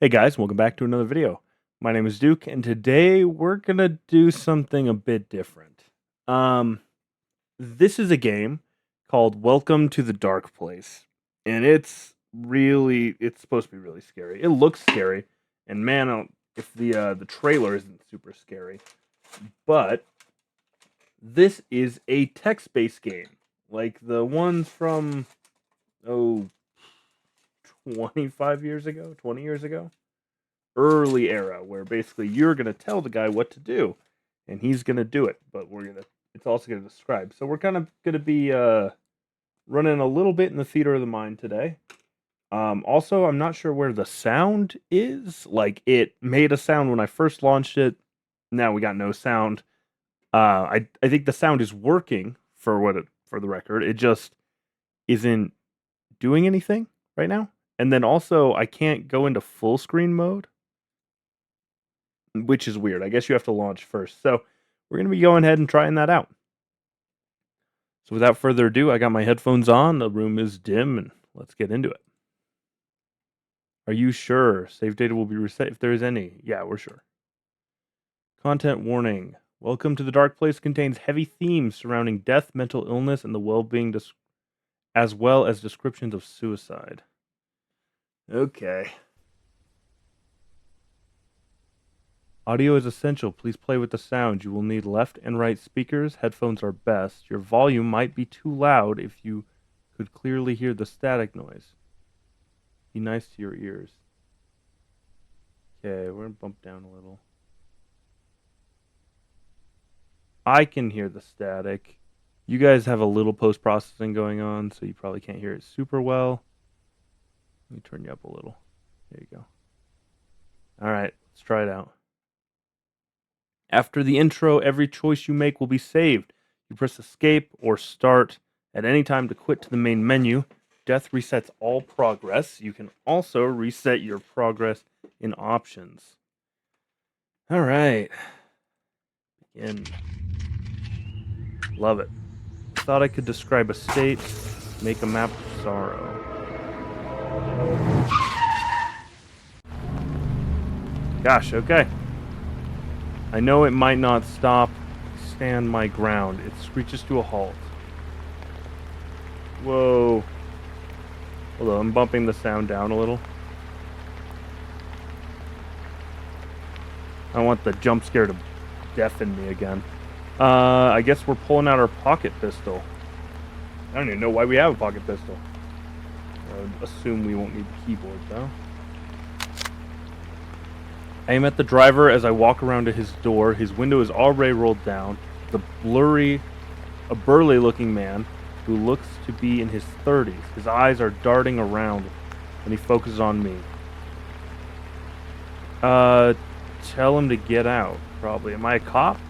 Hey guys, welcome back to another video. My name is Duke, and today we're gonna do something a bit different. Um, this is a game called Welcome to the Dark Place, and it's supposed to be really scary. It looks scary, and man, if the trailer isn't super scary, but this is a text-based game, like the ones from 25 years ago, 20 years ago. Early era where basically you're going to tell the guy what to do and he's going to do it, but it's also going to describe. So we're kind of going to be running a little bit in the theater of the mind today. Also, I'm not sure where the sound is. Like, it made a sound when I first launched it. Now we got no sound. I think the sound is working for the record. It just isn't doing anything right now. And then also I can't go into full screen mode, which is weird. I guess you have to launch first. So we're going to be going ahead and trying that out. So without further ado, I got my headphones on. The room is dim, and let's get into it. Are you sure? Save data will be reset if there is any. Yeah, we're sure. Content warning. Welcome to the Dark Place contains heavy themes surrounding death, mental illness, and the well-being, as well as descriptions of suicide. Okay. Audio is essential. Please play with the sound. You will need left and right speakers. Headphones are best. Your volume might be too loud if you could clearly hear the static noise. Be nice to your ears. Okay, we're going to bump down a little. I can hear the static. You guys have a little post-processing going on, so you probably can't hear it super well. Let me turn you up a little. There you go. All right, let's try it out. After the intro, every choice you make will be saved. You press escape or start at any time to quit to the main menu. Death resets all progress. You can also reset your progress in options. All right. Begin. Love it. Thought I could describe a state, make a map of sorrow. Gosh, okay. I know it might not stop. Stand my ground. It screeches to a halt. Whoa. Hold on, I'm bumping the sound down a little. I don't want the jump scare to deafen me again. I guess we're pulling out our pocket pistol. I don't even know why we have a pocket pistol. I would assume we won't need the keyboard, though. I aim at the driver as I walk around to his door. His window is already rolled down. A burly-looking man who looks to be in his 30s. His eyes are darting around, and he focuses on me. Tell him to get out, probably. Am I a cop?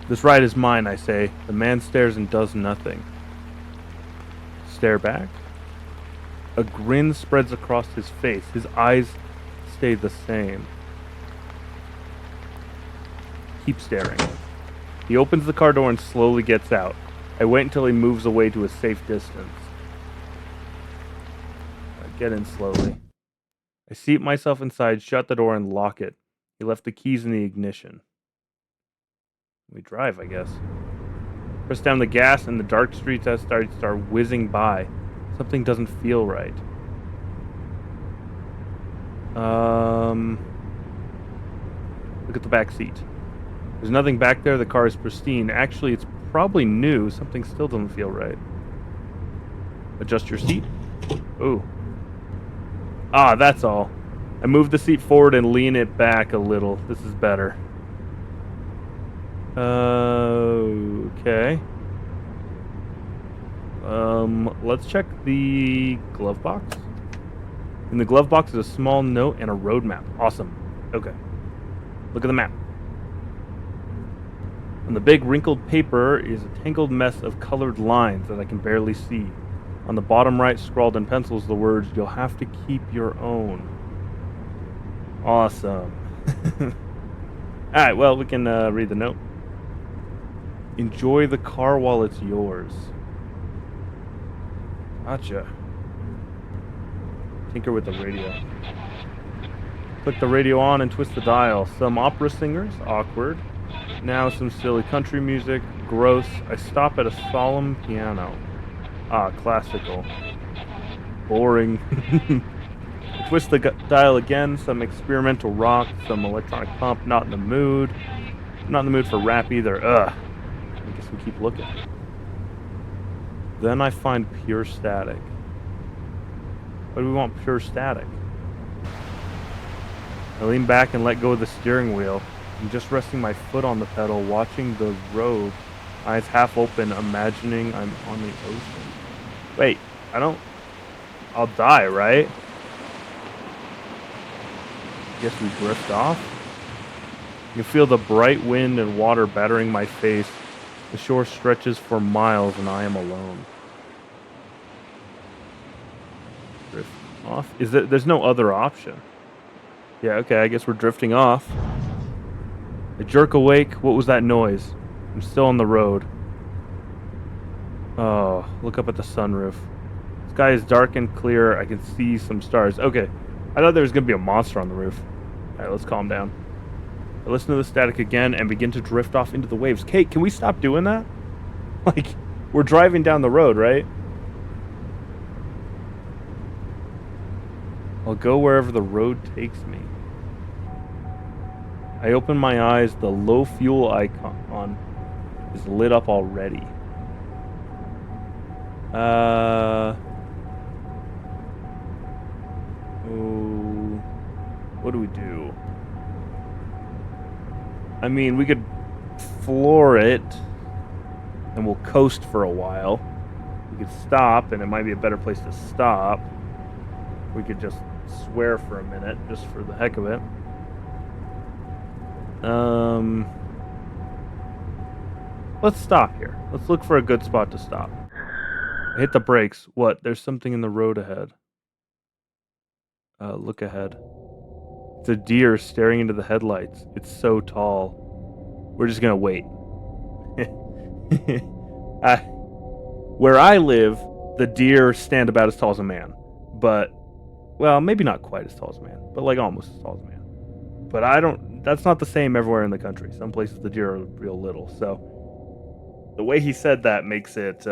This ride is mine, I say. The man stares and does nothing. Stare back. A grin spreads across his face. His eyes stay the same. Keep staring. He opens the car door and slowly gets out. I wait until he moves away to a safe distance. I get in slowly. I seat myself inside, shut the door, and lock it. He left the keys in the ignition. We drive, I guess. Press down the gas, and the dark streets start whizzing by. Something doesn't feel right. Look at the back seat. There's nothing back there. The car is pristine. Actually, it's probably new. Something still doesn't feel right. Adjust your seat. Ooh. Ah, that's all. I move the seat forward and lean it back a little. This is better. Okay. Let's check the glove box. In the glove box is a small note and a road map. Awesome. Okay. Look at the map. On the big wrinkled paper is a tangled mess of colored lines that I can barely see. On the bottom right, scrawled in pencils, the words, "You'll have to keep your own." Awesome. Alright, well, we can read the note. Enjoy the car while it's yours. Gotcha. tinker with the radio. Click the radio on and twist the dial. Some opera singers, awkward. Now some silly country music, gross. I stop at a solemn piano. Ah, classical. Boring. Twist the dial again, some experimental rock, some electronic pump, not in the mood. Not in the mood for rap either. Ugh. I guess we keep looking. Then I find pure static. Why do we want pure static? I lean back and let go of the steering wheel. I'm just resting my foot on the pedal, watching the road, eyes half open, imagining I'm on the ocean. Wait, I'll die, right? Guess we drift off? You can feel the bright wind and water battering my face. The shore stretches for miles and I am alone. Drift off? There's no other option. Yeah, okay, I guess we're drifting off. I jerk awake. What was that noise? I'm still on the road. Oh, look up at the sunroof. The sky is dark and clear. I can see some stars. Okay, I thought there was going to be a monster on the roof. Alright, let's calm down. I listen to the static again and begin to drift off into the waves. Kate, can we stop doing that? Like, we're driving down the road, right? I'll go wherever the road takes me. I open my eyes. The low fuel icon is lit up already. What do we do? I mean, we could floor it and we'll coast for a while. We could stop and it might be a better place to stop. We could just swear for a minute, just for the heck of it. Let's stop here. Let's look for a good spot to stop. I hit the brakes. What? There's something in the road ahead. Look ahead. It's a deer staring into the headlights. It's so tall. We're just gonna wait. Where I live, the deer stand about as tall as a man. But, well, maybe not quite as tall as a man, but like almost as tall as a man. But that's not the same everywhere in the country. Some places the deer are real little. So, the way he said that makes it,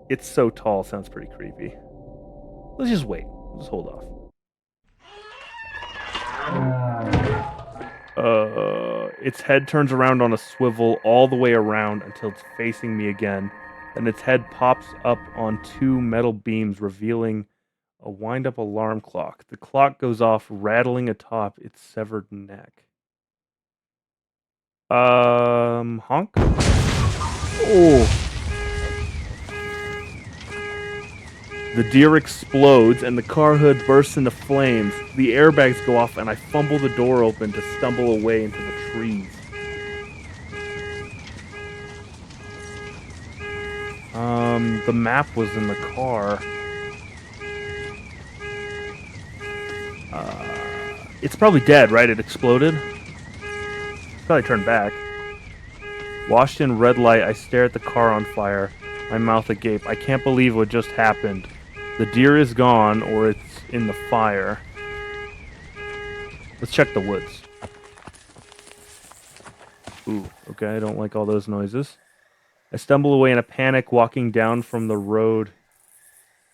it's so tall sounds pretty creepy. Let's just wait. Let's hold off. Its head turns around on a swivel all the way around until it's facing me again. Then its head pops up on two metal beams, revealing a wind-up alarm clock. The clock goes off, rattling atop its severed neck. Honk? Oh. The deer explodes and the car hood bursts into flames. The airbags go off and I fumble the door open to stumble away into the trees. The map was in the car. It's probably dead, right? It exploded. Probably turned back. Washed in red light, I stare at the car on fire, my mouth agape. I can't believe what just happened. The deer is gone, or it's in the fire. Let's check the woods. Ooh, okay, I don't like all those noises. I stumble away in a panic. Walking down from the road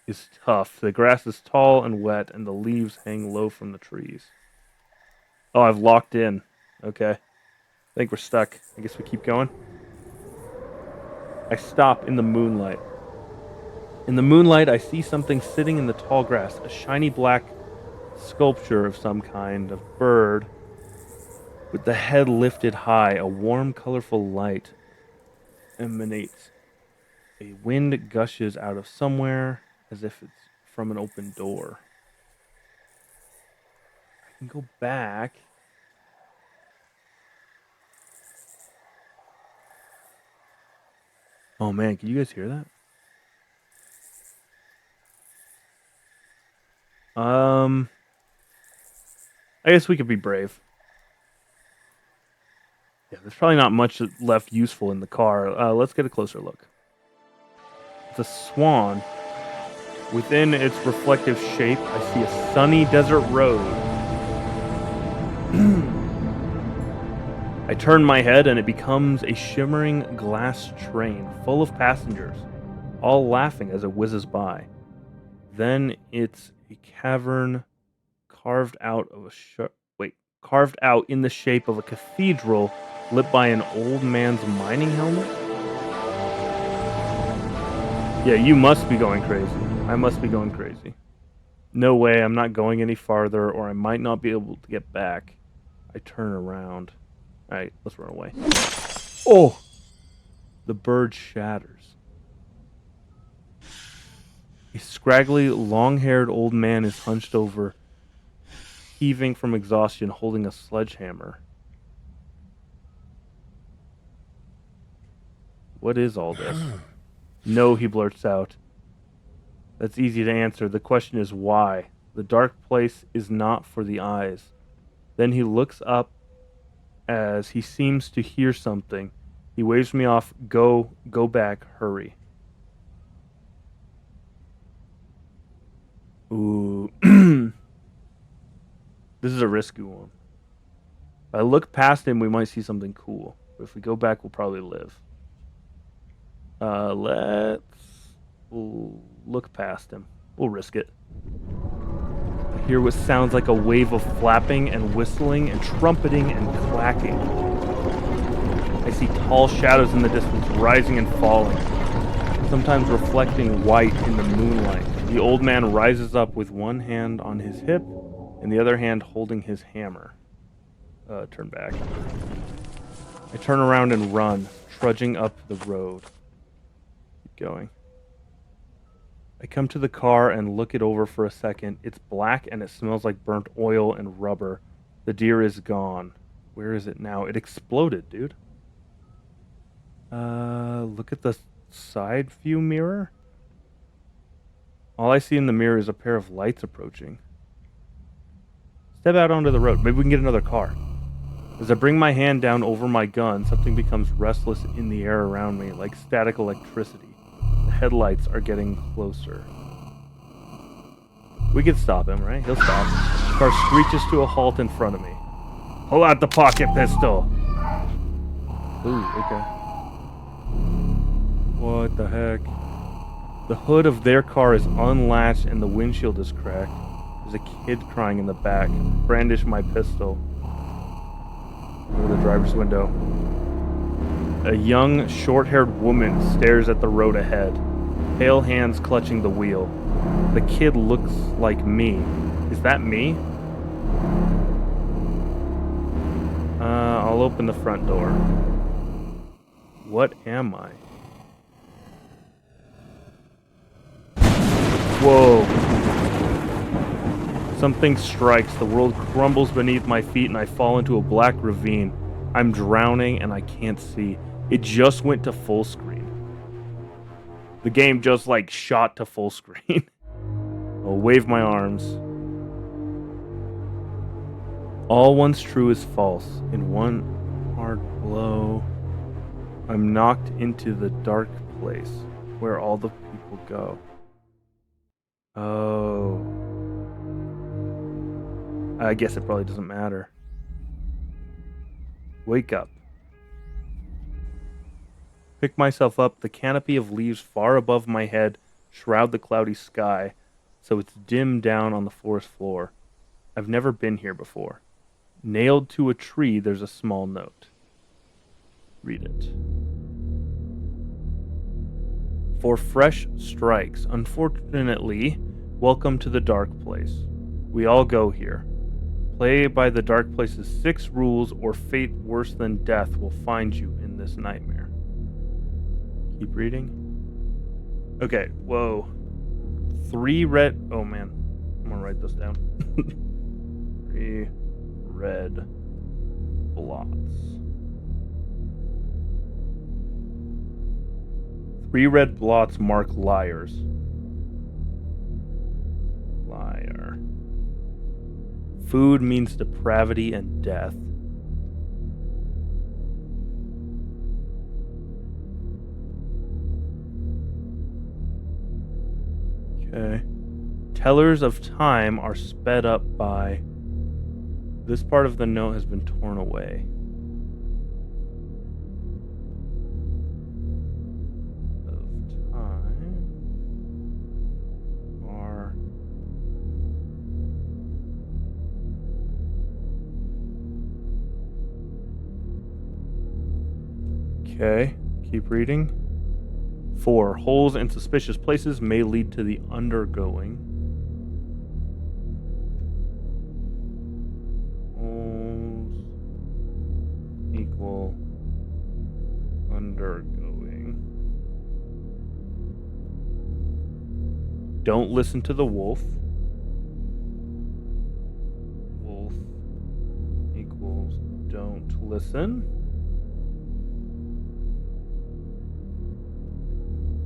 is tough. The grass is tall and wet, and the leaves hang low from the trees. Oh, I've locked in. Okay. I think we're stuck. I guess we keep going. I stop in the moonlight. In the moonlight, I see something sitting in the tall grass, a shiny black sculpture of some kind of bird with the head lifted high. A warm, colorful light emanates. A wind gushes out of somewhere as if it's from an open door. I can go back. Oh man, can you guys hear that? I guess we could be brave. Yeah, there's probably not much left useful in the car. Let's get a closer look. It's a swan. Within its reflective shape, I see a sunny desert road. I turn my head and it becomes a shimmering glass train full of passengers, all laughing as it whizzes by. Then it's a cavern carved out of carved out in the shape of a cathedral lit by an old man's mining helmet. Yeah, you must be going crazy. I must be going crazy. No way, I'm not going any farther, or I might not be able to get back. I turn around. Alright, let's run away. Oh! The bird shatters. A scraggly, long-haired old man is hunched over, heaving from exhaustion, holding a sledgehammer. What is all this? No, he blurts out. That's easy to answer. The question is why. The dark place is not for the eyes. Then he looks up as he seems to hear something. He waves me off. Go back, hurry. Ooh. This is a risky one. If I look past him, we might see something cool. But if we go back, we'll probably live. Let's look past him. We'll risk it. I hear what sounds like a wave of flapping and whistling and trumpeting and clacking. I see tall shadows in the distance rising and falling, sometimes reflecting white in the moonlight. The old man rises up with one hand on his hip and the other hand holding his hammer. Turn back. I turn around and run, trudging up the road. Keep going. I come to the car and look it over for a second. It's black and it smells like burnt oil and rubber. The deer is gone. Where is it now? It exploded, dude. Look at the side view mirror. All I see in the mirror is a pair of lights approaching. Step out onto the road. Maybe we can get another car. As I bring my hand down over my gun, something becomes restless in the air around me, like static electricity. The headlights are getting closer. We could stop him, right? He'll stop. The car screeches to a halt in front of me. Pull out the pocket pistol! Ooh, okay. What the heck? The hood of their car is unlatched and the windshield is cracked. There's a kid crying in the back. Brandish my pistol. Over the driver's window. A young, short-haired woman stares at the road ahead, pale hands clutching the wheel. The kid looks like me. Is that me? I'll open the front door. What am I? Whoa. Something strikes, the world crumbles beneath my feet and I fall into a black ravine. I'm drowning and I can't see. It just went to full screen. The game just like shot to full screen. I'll wave my arms. All once true is false. In one hard blow, I'm knocked into the dark place where all the people go. Oh. I guess it probably doesn't matter. Wake up. Pick myself up. The canopy of leaves far above my head shroud the cloudy sky, so it's dim down on the forest floor. I've never been here before. Nailed to a tree, there's a small note. Read it. For fresh strikes, unfortunately, welcome to the dark place. We all go here. Play by the dark place's 6 rules, or fate worse than death will find you in this nightmare. Keep reading. Okay, whoa. 3 red... Oh, man. I'm gonna write this down. 3 red blots. 3 red blots mark liars. Liar. Food means depravity and death. Okay. Tellers of time are sped up by... This part of the note has been torn away. Of time are... Okay, keep reading. 4. Holes in suspicious places may lead to the undergoing. Holes equal undergoing. Don't listen to the wolf. Wolf equals don't listen.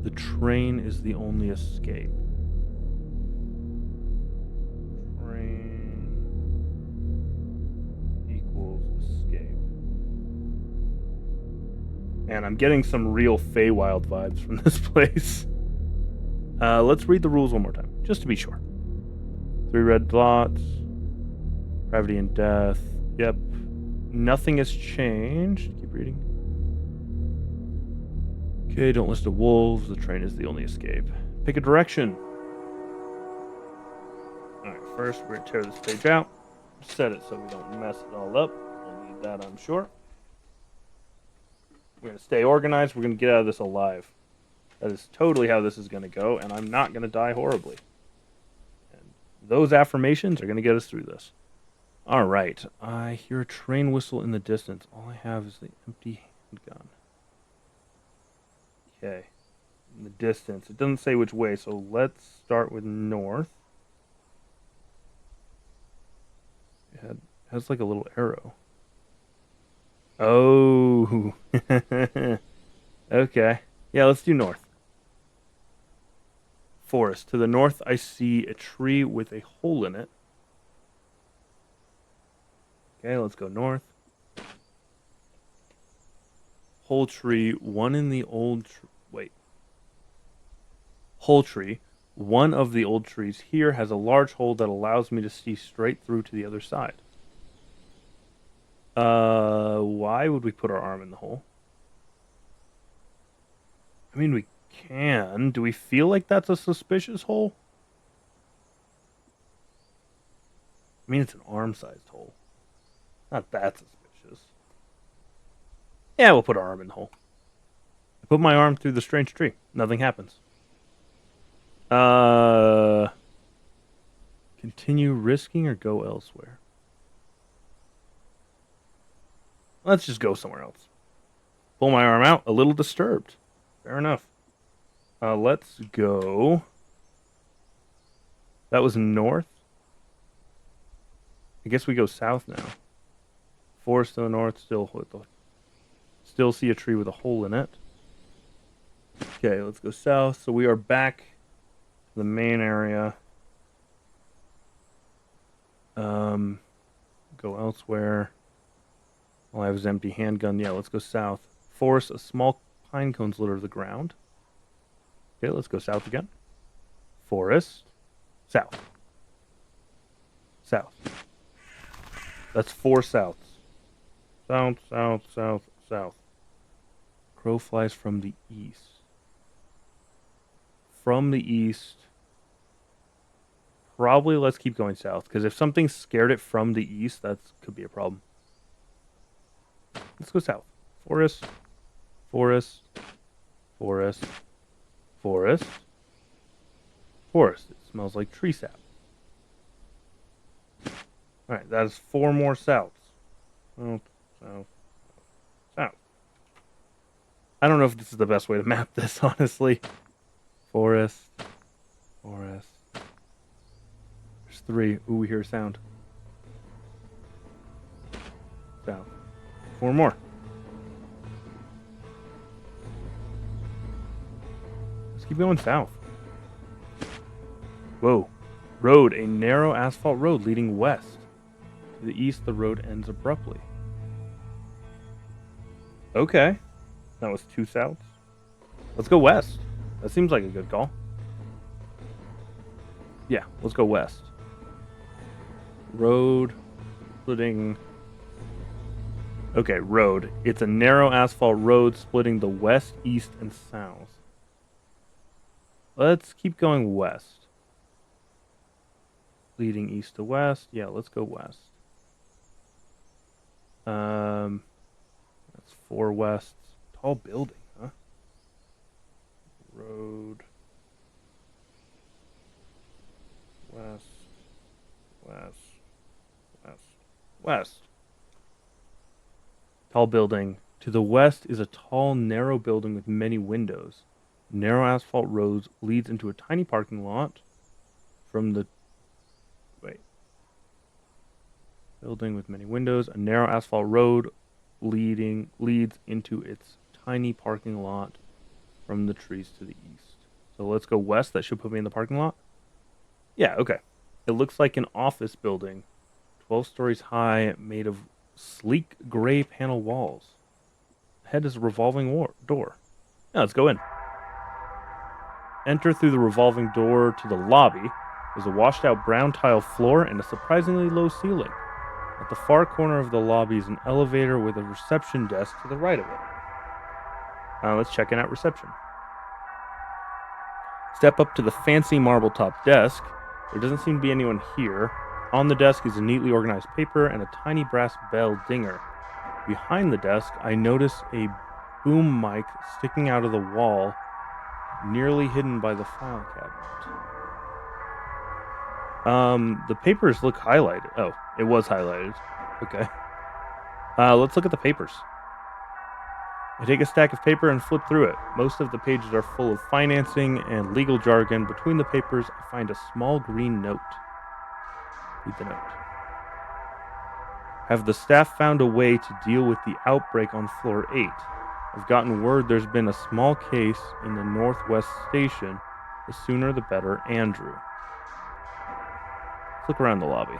The train is the only escape. Train equals escape. And I'm getting some real Feywild vibes from this place. Let's read the rules one more time, just to be sure. 3 red dots. Gravity and death. Yep. Nothing has changed. Keep reading. Okay, don't listen to wolves. The train is the only escape. Pick a direction. Alright, first we're going to tear this page out. Set it so we don't mess it all up. We'll need that, I'm sure. We're going to stay organized. We're going to get out of this alive. That is totally how this is going to go, and I'm not going to die horribly. And those affirmations are going to get us through this. Alright, I hear a train whistle in the distance. All I have is the empty handgun. Okay, in the distance. It doesn't say which way, so let's start with north. It has like a little arrow. Oh. Okay. Yeah, let's do north. Forest. To the north, I see a tree with a hole in it. Okay, let's go north. Whole tree, one in the old... Whole tree. One of the old trees here has a large hole that allows me to see straight through to the other side. Why would we put our arm in the hole? I mean, we can. Do we feel like that's a suspicious hole? I mean, it's an arm-sized hole. Not that suspicious. Yeah, we'll put our arm in the hole. I put my arm through the strange tree. Nothing happens. Continue risking or go elsewhere? Let's just go somewhere else. Pull my arm out. A little disturbed. Fair enough. Let's go. That was north. I guess we go south now. Forest to the north. Still see a tree with a hole in it. Okay, let's go south. So we are back to the main area. Go elsewhere. All I have is empty handgun. Yeah, let's go south. Forest, a small pine cones litter the ground. Okay, let's go south again. Forest. South. South. That's 4 souths. South, south, south, south. Crow flies from the east. From the east. Probably let's keep going south, because if something scared it from the east, that could be a problem. Let's go south. Forest. Forest. Forest. Forest. Forest. It smells like tree sap. Alright, that is 4 more souths. South, south, south. I don't know if this is the best way to map this, honestly. Forest. Forest. There's 3. Ooh, we hear a sound. South. 4 more. Let's keep going south. Whoa. Road. A narrow asphalt road leading west. To the east, the road ends abruptly. Okay. That was 2 souths. Let's go west. That seems like a good call. Yeah, let's go west. Road splitting. Okay, road. It's a narrow asphalt road splitting the west, east, and south. Let's keep going west. Leading east to west. Yeah, let's go west. That's 4 west. Tall building, huh? Road. West. West. West. West. Tall building. To the west is a tall, narrow building with many windows. Narrow asphalt roads leads into a tiny parking lot from the building with many windows. A narrow asphalt road leads into its tiny parking lot from the trees to the east. So let's go west. That should put me in the parking lot. Yeah, okay. It looks like an office building, 12 stories high, made of sleek gray panel walls. Ahead is a revolving door. Yeah, let's go in. Enter through the revolving door to the lobby. There's a washed out brown tile floor and a surprisingly low ceiling. At the far corner of the lobby is an elevator with a reception desk to the right of it. Let's check in at reception. Step up to the fancy marble top desk. There doesn't seem to be anyone here. On the desk is a neatly organized paper and a tiny brass bell dinger. Behind the desk, I notice a boom mic sticking out of the wall, nearly hidden by the file cabinet. The papers look highlighted. Oh, it was highlighted. Okay. Let's look at the papers. I take a stack of paper and flip through it. Most of the pages are full of financing and legal jargon. Between the papers, I find a small green note. Read the note. Have the staff found a way to deal with the outbreak on floor 8? I've gotten word there's been a small case in the Northwest Station. The sooner the better, Andrew. Let's look around the lobby. To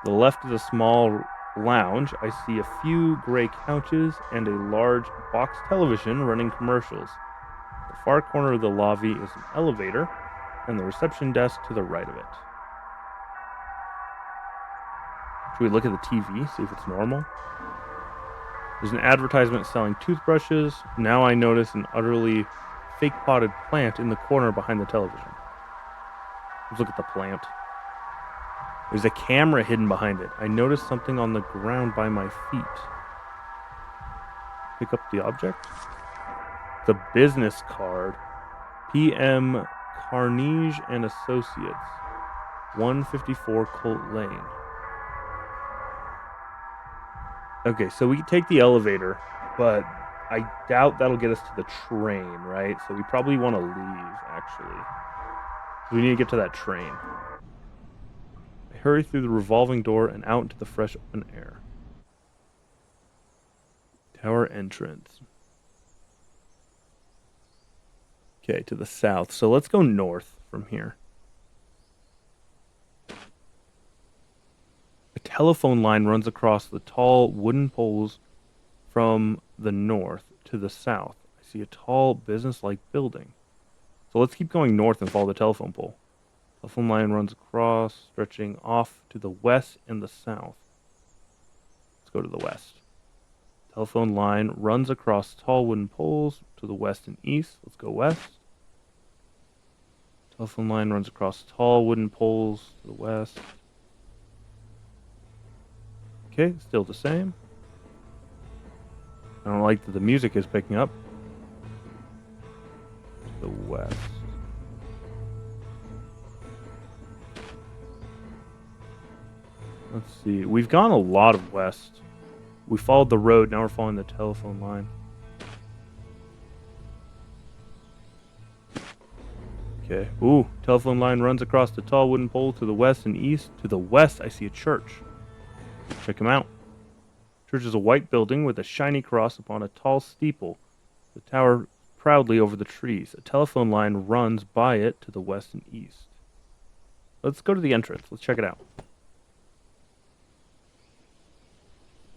the left is a small lounge. I see a few gray couches and a large box television running commercials. The far corner of the lobby is an elevator and the reception desk to the right of it. Should we look at the TV, see if it's normal? There's an advertisement selling toothbrushes. Now I notice an utterly fake potted plant in the corner behind the television. Let's look at the plant. There's a camera hidden behind it. I notice something on the ground by my feet. Pick up the object. It's a business card. PM Carnegie and Associates, 154 Colt Lane. Okay, so we can take the elevator, but I doubt that'll get us to the train, right? So we probably want to leave, actually. We need to get to that train. I hurry through the revolving door and out into the fresh open air. Tower entrance. Okay, to the south. So let's go north from here. A telephone line runs across the tall wooden poles from the north to the south. I see a tall, business-like building. So let's keep going north and follow the telephone pole. Telephone line runs across, stretching off to the west and the south. Let's go to the west. Telephone line runs across tall wooden poles to the west and east. Let's go west. Telephone line runs across tall wooden poles to the west. Okay, still the same. I don't like that the music is picking up. To the west. Let's see. We've gone a lot of west. We followed the road. Now we're following the telephone line. Okay. Ooh, telephone line runs across the tall wooden pole to the west and east. To the west, I see a church. Check them out. Church is a white building with a shiny cross upon a tall steeple. The tower proudly over the trees. A telephone line runs by it to the west and east. Let's go to the entrance. Let's check it out.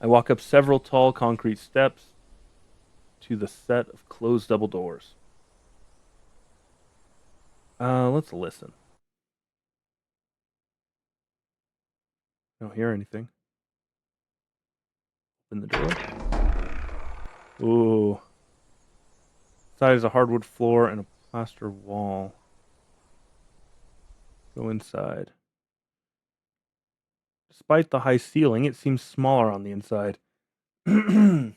I walk up several tall concrete steps to the set of closed double doors. Let's listen. Don't hear anything. Open the door. Ooh. Inside is a hardwood floor and a plaster wall. Go inside. Despite the high ceiling, it seems smaller on the inside. There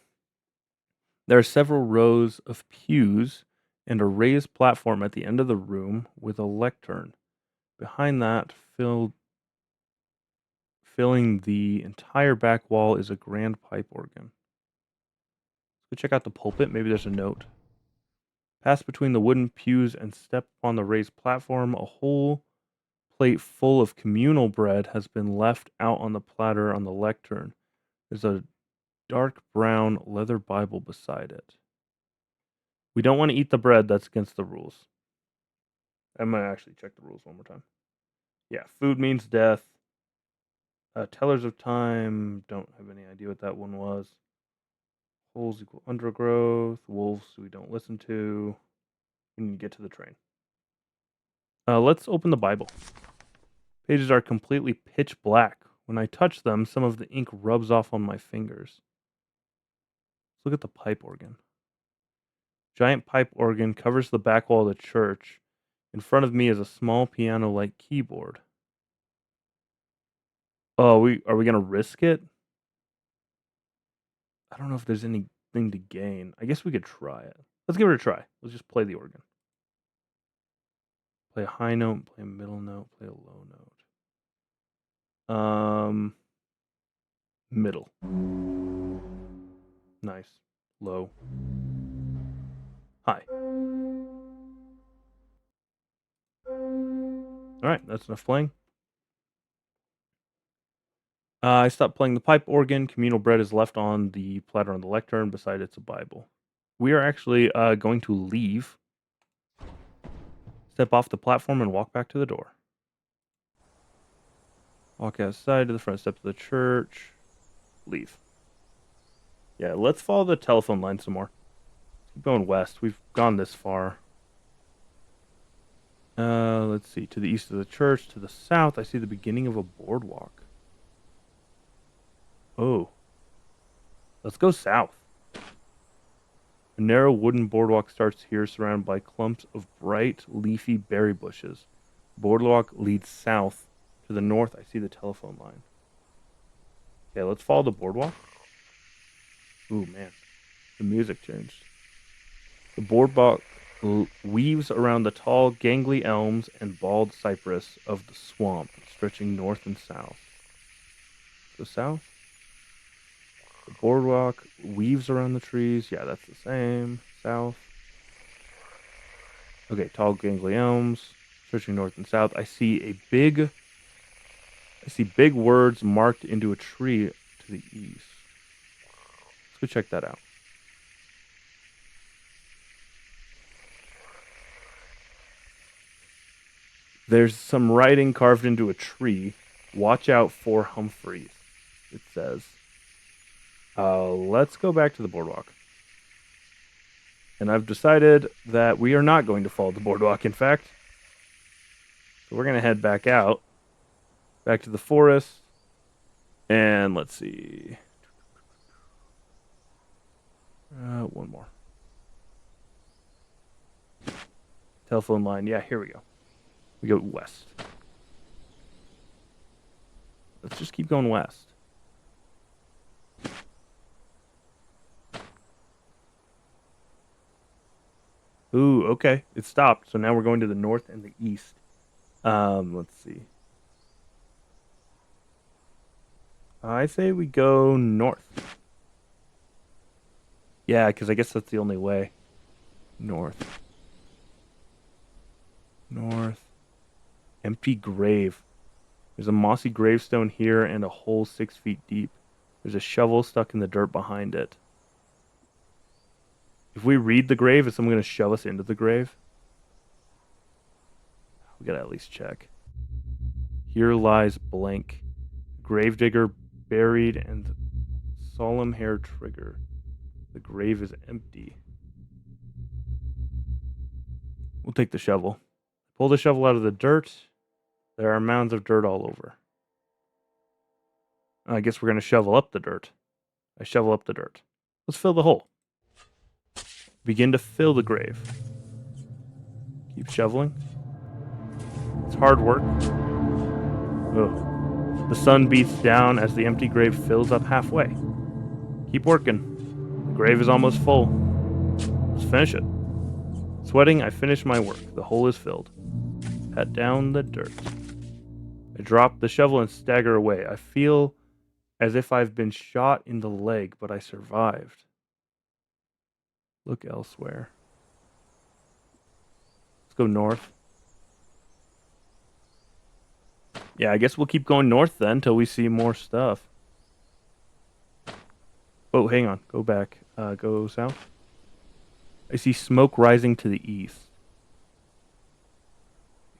are several rows of pews and a raised platform at the end of the room with a lectern. Behind that, filling the entire back wall, is a grand pipe organ. Let's go check out the pulpit. Maybe there's a note. Pass between the wooden pews and step upon the raised platform. A whole plate full of communal bread has been left out on the platter on the lectern. There's a dark brown leather Bible beside it. We don't want to eat the bread. That's against the rules. I'm going to actually check the rules one more time. Yeah, food means death. Tellers of time. Don't have any idea what that one was. Holes equal undergrowth. Wolves we don't listen to. We need to get to the train. Let's open the Bible. Pages are completely pitch black. When I touch them, some of the ink rubs off on my fingers. Let's look at the pipe organ. Giant pipe organ covers the back wall of the church. In front of me is a small piano-like keyboard. Oh, are we gonna risk it? I don't know if there's anything to gain. I guess we could try it. Let's give it a try. Let's just play the organ. Play a high note, play a middle note, play a low note. Middle. Nice. Low. High. Alright, that's enough playing. I stopped playing the pipe organ. Communal bread is left on the platter on the lectern. Beside it's a Bible. We are actually going to leave. Step off the platform and walk back to the door. Walk outside to the front steps of the church. Leave. Yeah, let's follow the telephone line some more. Keep going west. We've gone this far. Let's see. To the east of the church, to the south, I see the beginning of a boardwalk. Oh. Let's go south. A narrow wooden boardwalk starts here, surrounded by clumps of bright, leafy berry bushes. Boardwalk leads south. To the north, I see the telephone line. Okay, let's follow the boardwalk. Ooh, man. The music changed. The boardwalk weaves around the tall, gangly elms and bald cypress of the swamp, stretching north and south. So south? The boardwalk weaves around the trees. Yeah, that's the same. South. Okay, tall, gangly elms, stretching north and south. I see big words marked into a tree to the east. Let's go check that out. There's some writing carved into a tree. Watch out for Humphreys, it says. Let's go back to the boardwalk. And I've decided that we are not going to follow the boardwalk, in fact. So we're going to head back out. Back to the forest. And let's see. One more. Telephone line. Yeah, here we go. We go west. Let's just keep going west. Ooh, okay. It stopped. So now we're going to the north and the east. Let's see. I say we go north. Yeah, because I guess that's the only way. North. North. Empty grave. There's a mossy gravestone here and a hole 6 feet deep. There's a shovel stuck in the dirt behind it. If we read the grave, is someone going to shove us into the grave? We gotta at least check. Here lies blank. Gravedigger buried and solemn hair trigger. The grave is empty. We'll take the shovel. Pull the shovel out of the dirt. There are mounds of dirt all over. I guess we're going to shovel up the dirt. I shovel up the dirt. Let's fill the hole. Begin to fill the grave. Keep shoveling. It's hard work. Ugh. The sun beats down as the empty grave fills up halfway. Keep working. The grave is almost full. Let's finish it. Sweating, I finish my work. The hole is filled. Pat down the dirt. I drop the shovel and stagger away. I feel as if I've been shot in the leg, but I survived. Look elsewhere. Let's go north. Yeah, I guess we'll keep going north then until we see more stuff. Oh, hang on. Go back. Go south. I see smoke rising to the east.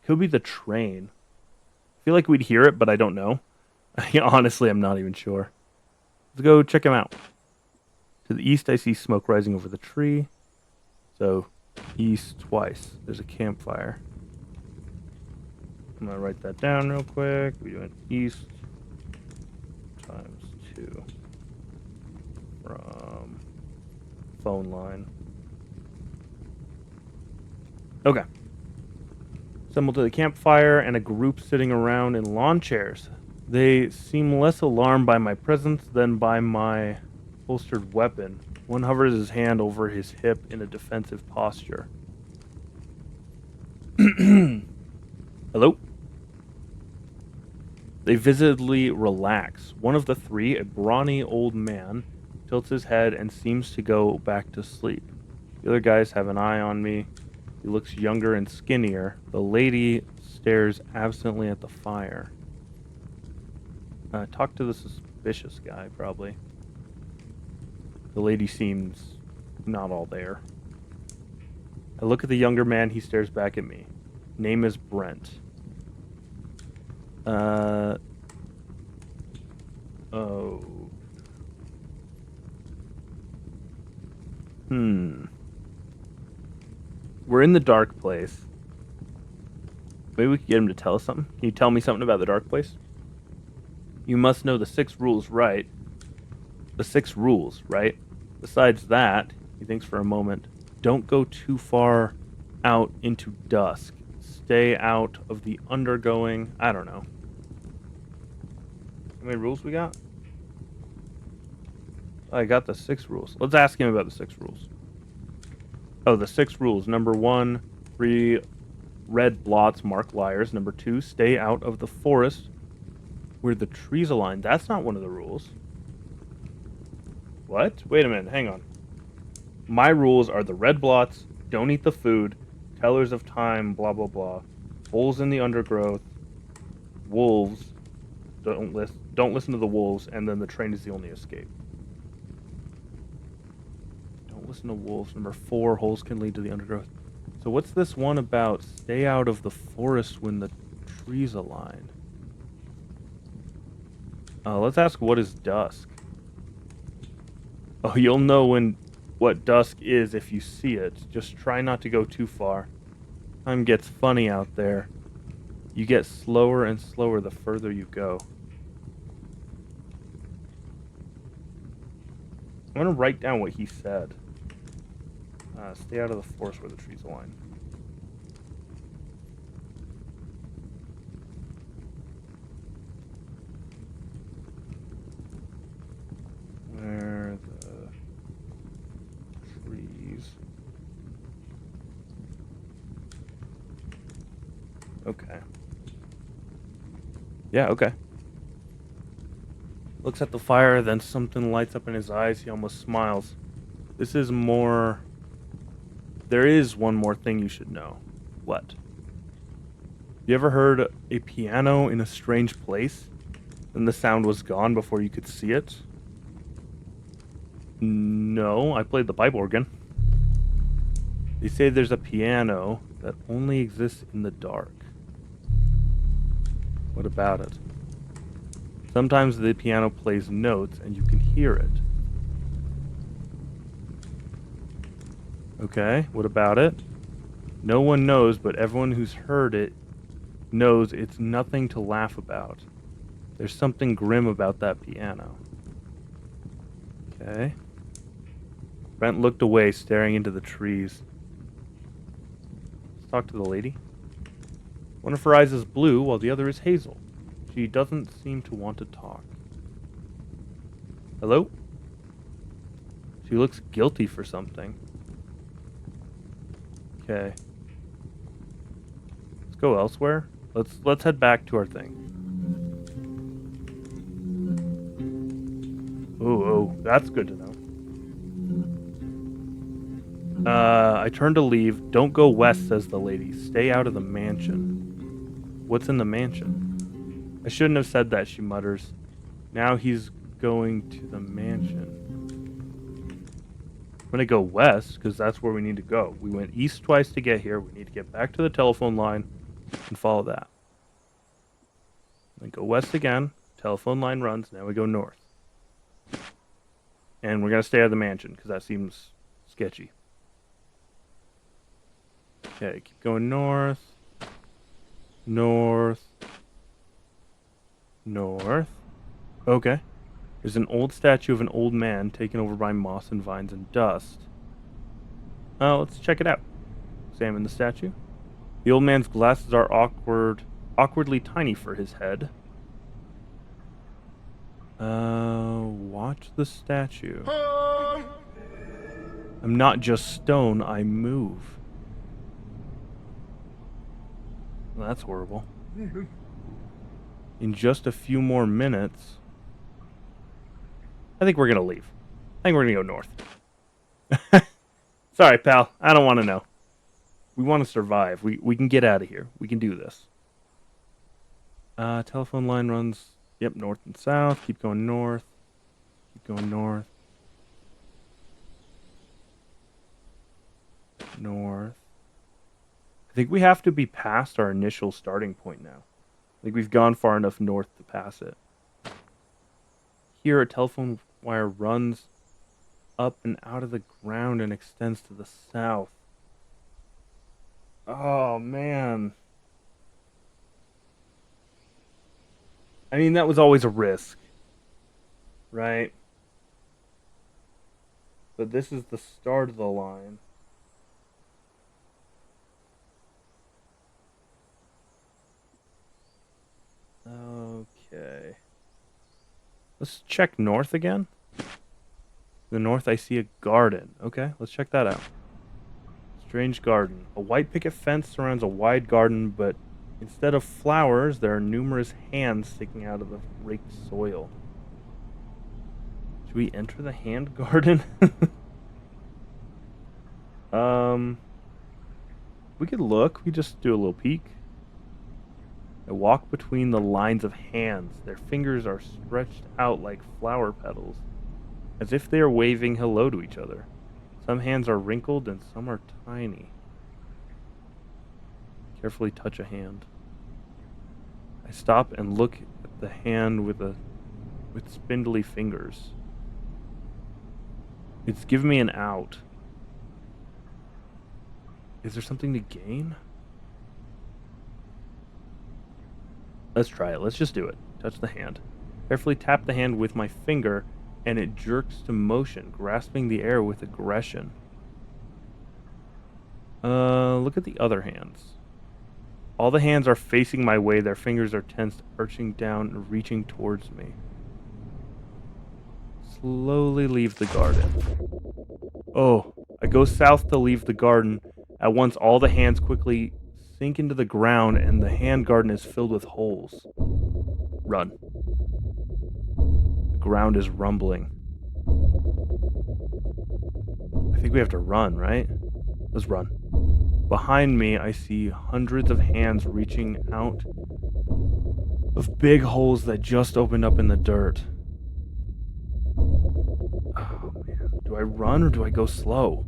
It could be the train. I feel like we'd hear it, but I don't know. Honestly, I'm not even sure. Let's go check him out. To the east, I see smoke rising over the tree. So, east twice. There's a campfire. I'm going to write that down real quick. We went east times 2 from phone line. Okay. Assembled to the campfire and a group sitting around in lawn chairs. They seem less alarmed by my presence than by my holstered weapon. One hovers his hand over his hip in a defensive posture. Hello? They visibly relax. One of the three, a brawny old man, tilts his head and seems to go back to sleep. The other guys have an eye on me. He looks younger and skinnier. The lady stares absently at the fire. Talk to the suspicious guy, probably. The lady seems not all there. I look at the younger man. He stares back at me. Name is Brent. Oh. We're in the dark place. Maybe we could get him to tell us something. Can you tell me something about the dark place? You must know the 6 rules, right? The 6 rules, right? Besides that, he thinks for a moment, don't go too far out into dusk. Stay out of the undergoing. I don't know. How many rules we got? I got the 6 rules. Let's ask him about the 6 rules. Oh, the 6 rules. Number 1, 3 red blots mark liars. Number 2, stay out of the forest where the trees align. That's not one of the rules. What? Wait a minute. Hang on. My rules are the red blots, don't eat the food, tellers of time, blah, blah, blah. Holes in the undergrowth, wolves, don't listen to the wolves, and then the train is the only escape. Don't listen to wolves. Number 4, holes can lead to the undergrowth. So what's this one about stay out of the forest when the trees align? Let's ask what is dusk. Oh, you'll know what dusk is if you see it. Just try not to go too far. Time gets funny out there. You get slower and slower the further you go. I'm going to write down what he said. Stay out of the forest where the trees align. Where the trees. Okay. Yeah, okay. Looks at the fire, then something lights up in his eyes. He almost smiles. This is more... There is one more thing you should know. What? You ever heard a piano in a strange place? And the sound was gone before you could see it? No, I played the pipe organ. They say there's a piano that only exists in the dark. What about it? Sometimes the piano plays notes and you can hear it. Okay, what about it? No one knows, but everyone who's heard it knows it's nothing to laugh about. There's something grim about that piano. Okay. Brent looked away, staring into the trees. Let's talk to the lady. One of her eyes is blue, while the other is hazel. She doesn't seem to want to talk. Hello? She looks guilty for something. Okay. Let's go elsewhere. Let's head back to our thing. Oh, that's good to know. I turn to leave. Don't go west, says the lady. Stay out of the mansion. What's in the mansion? I shouldn't have said that, she mutters. Now he's going to the mansion. I'm gonna go west, because that's where we need to go. We went east twice to get here. We need to get back to the telephone line and follow that. Then go west again. Telephone line runs. Now we go north. And we're gonna stay out of the mansion, because that seems sketchy. Okay, keep going north. North. North. Okay. There's an old statue of an old man taken over by moss and vines and dust. Let's check it out. Examine the statue. The old man's glasses are awkwardly tiny for his head. Watch the statue. I'm not just stone, I move. Well, that's horrible. In just a few more minutes, I think we're gonna leave. I think we're gonna go north. Sorry, pal. I don't want to know. We want to survive. We can get out of here. We can do this. Telephone line runs, yep, north and south. Keep going north. Keep going north. North. I think we have to be past our initial starting point now. I think we've gone far enough north to pass it. Here, a telephone wire runs up and out of the ground and extends to the south. Oh, man. I mean, that was always a risk, right? But this is the start of the line. Okay. Let's check north again. To the north, I see a garden. Okay, let's check that out. Strange garden. A white picket fence surrounds a wide garden, but instead of flowers, there are numerous hands sticking out of the raked soil. Should we enter the hand garden? We could look. We just do a little peek. I walk between the lines of hands. Their fingers are stretched out like flower petals, as if they are waving hello to each other. Some hands are wrinkled and some are tiny. Carefully touch a hand. I stop and look at the hand with spindly fingers. It's given me an out. Is there something to gain? Let's try it. Let's just do it. Touch the hand. Carefully tap the hand with my finger, and it jerks to motion, grasping the air with aggression. Look at the other hands. All the hands are facing my way. Their fingers are tensed, arching down and reaching towards me. Slowly leave the garden. Oh, I go south to leave the garden. At once, all the hands quickly sink into the ground, and the hand garden is filled with holes. Run. The ground is rumbling. I think we have to run, right? Let's run. Behind me, I see hundreds of hands reaching out of big holes that just opened up in the dirt. Oh, man. Do I run or do I go slow?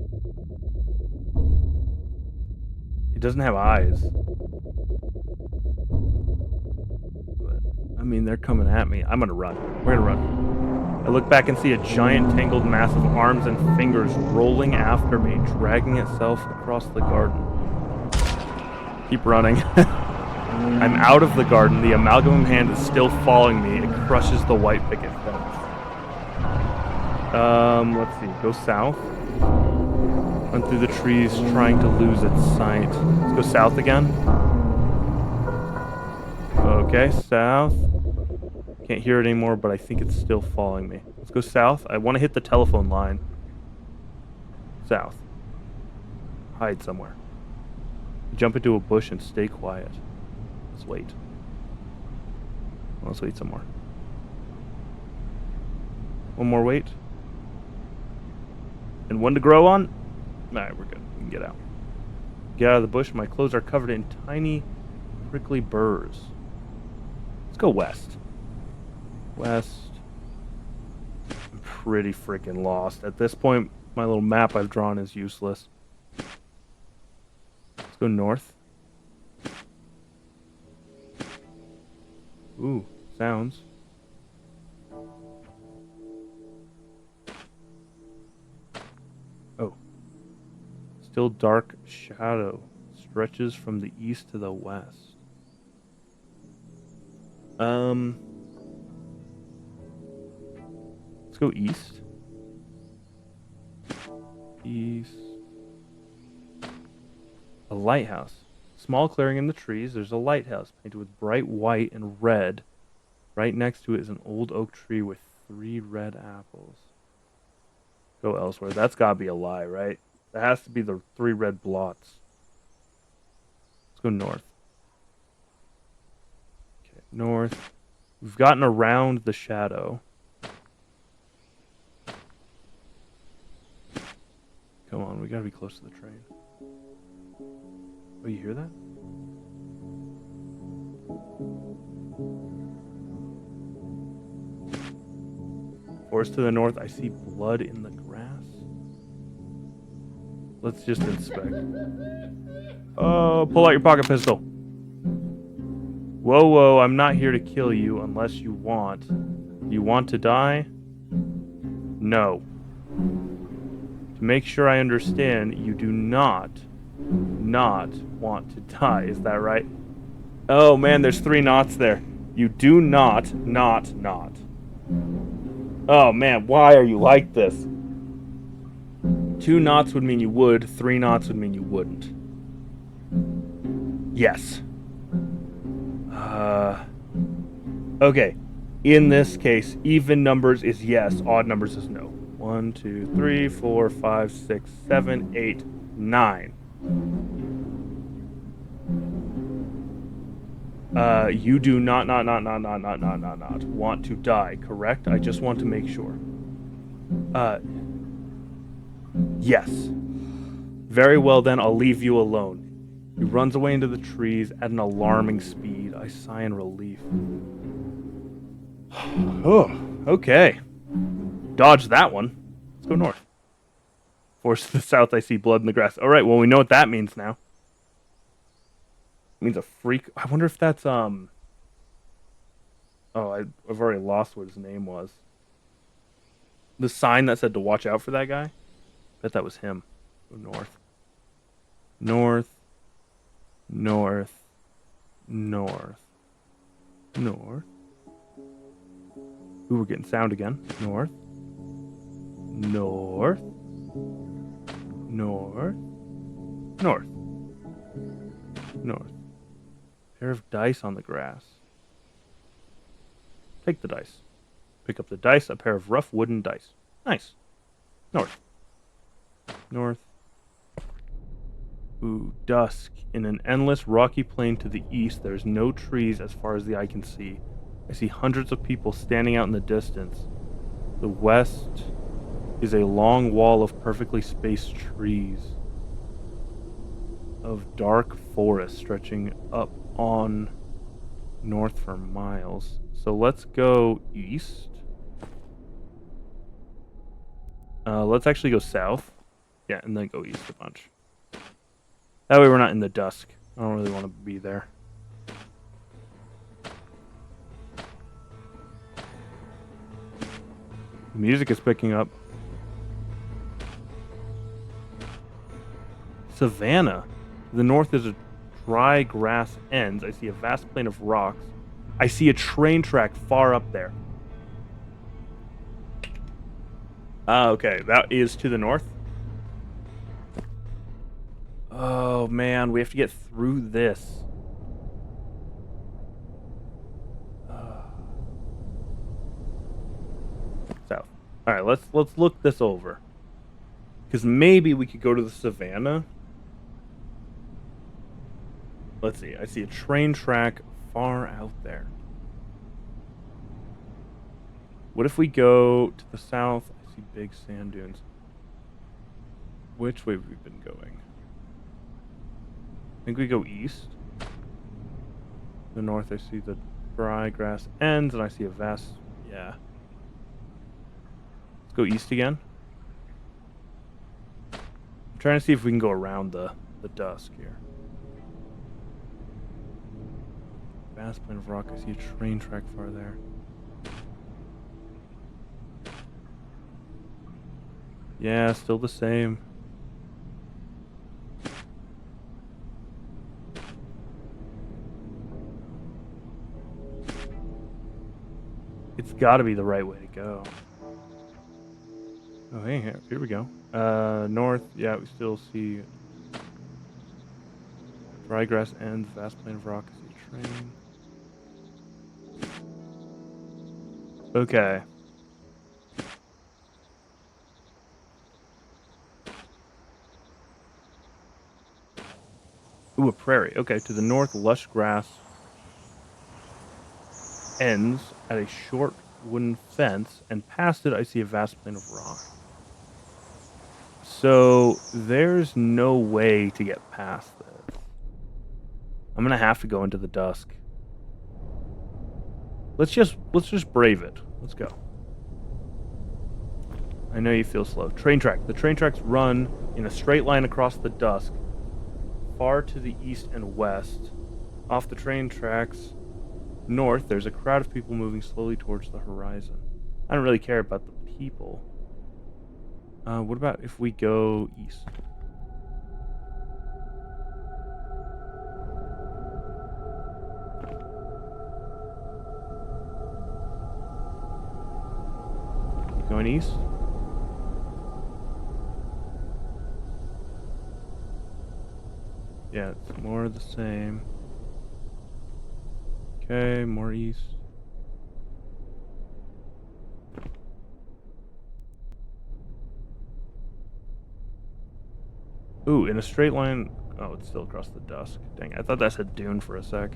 It doesn't have eyes. But, I mean, they're coming at me. I'm gonna run. We're gonna run. I look back and see a giant tangled mass of arms and fingers rolling after me, dragging itself across the garden. Keep running. I'm out of the garden. The amalgam hand is still following me. It crushes the white picket fence. Let's see. Go south. Run through the trees, trying to lose its sight. Let's go south again. Okay, south. Can't hear it anymore, but I think it's still following me. Let's go south. I want to hit the telephone line. South. Hide somewhere. Jump into a bush and stay quiet. Let's wait. Let's wait some more. One more wait. And one to grow on? Alright, we're good. We can get out. Get out of the bush. My clothes are covered in tiny, prickly burrs. Let's go west. West. I'm pretty freaking lost. At this point, my little map I've drawn is useless. Let's go north. Ooh, sounds. Oh. Still dark shadow stretches from the east to the west. Let's go east. East. A lighthouse. Small clearing in the trees. There's a lighthouse painted with bright white and red. Right next to it is an old oak tree with 3 red apples. Go elsewhere. That's gotta be a lie, right? That has to be the 3 red blots. Let's go north. Okay, north. We've gotten around the shadow. Come on, we gotta be close to the train. Oh, you hear that? Forest to the north, I see blood in the grass. Let's just inspect. Oh, pull out your pocket pistol. Whoa, whoa, I'm not here to kill you unless you want. You want to die? No. To make sure I understand, you do not want to die. Is that right? Oh man, there's 3 knots there. You do not. Oh man, why are you like this? 2 knots would mean you would, 3 knots would mean you wouldn't. Yes. Okay. In this case, even numbers is yes, odd numbers is no. 1, 2, 3, 4, 5, 6, 7, 8, 9. You do not want to die, correct? I just want to make sure. Yes. Very well then, I'll leave you alone. He runs away into the trees at an alarming speed. I sigh in relief. Oh, okay. Dodge that one. Let's go north. Forest to the south, I see blood in the grass. Alright, well, we know what that means now. It means a freak. I wonder if that's, Oh, I've already lost what his name was. The sign that said to watch out for that guy? I bet that was him. Go north. North. North. North. North. Ooh, we're getting sound again. North. North. North. North. North. Pair of dice on the grass. Take the dice. Pick up the dice, a pair of rough wooden dice. Nice. North. North. Ooh, dusk. In an endless rocky plain to the east, there's no trees as far as the eye can see. I see hundreds of people standing out in the distance. The west is a long wall of perfectly spaced trees. Of dark forest stretching up on north for miles. So let's go east. Let's actually go south. Yeah, and then go east a bunch. That way we're not in the dusk. I don't really want to be there. The music is picking up. Savannah. To the north is a dry grass ends. I see a vast plain of rocks. I see a train track far up there. Okay, that is to the north. Oh man, we have to get through this. South. All right, let's look this over. Because maybe we could go to the savannah. Let's see. I see a train track far out there. What if we go to the south? I see big sand dunes. Which way have we been going? I think we go east. The north, I see the dry grass ends, and I see a vast... Yeah. Let's go east again. I'm trying to see if we can go around the dusk here. Vast plain of rock. I see a train track far there. Yeah, still the same. It's got to be the right way to go. Oh, hey, here we go. North, yeah, we still see dry grass ends, vast plain of rock. I see a train. Okay. Ooh, a prairie. Okay, to the north, lush grass ends at a short wooden fence, and past it I see a vast plain of rock. So there's no way to get past this. I'm gonna have to go into the dusk. Let's just brave it. Let's go. I know you feel slow. Train track. The train tracks run in a straight line across the dusk, far to the east and west. Off the train tracks north, there's a crowd of people moving slowly towards the horizon. I don't really care about the people. What about if we go east? Going east? Yeah, it's more of the same. Okay, more east. Ooh, in a straight line. Oh, it's still across the dusk. Dang, I thought that said dune for a sec.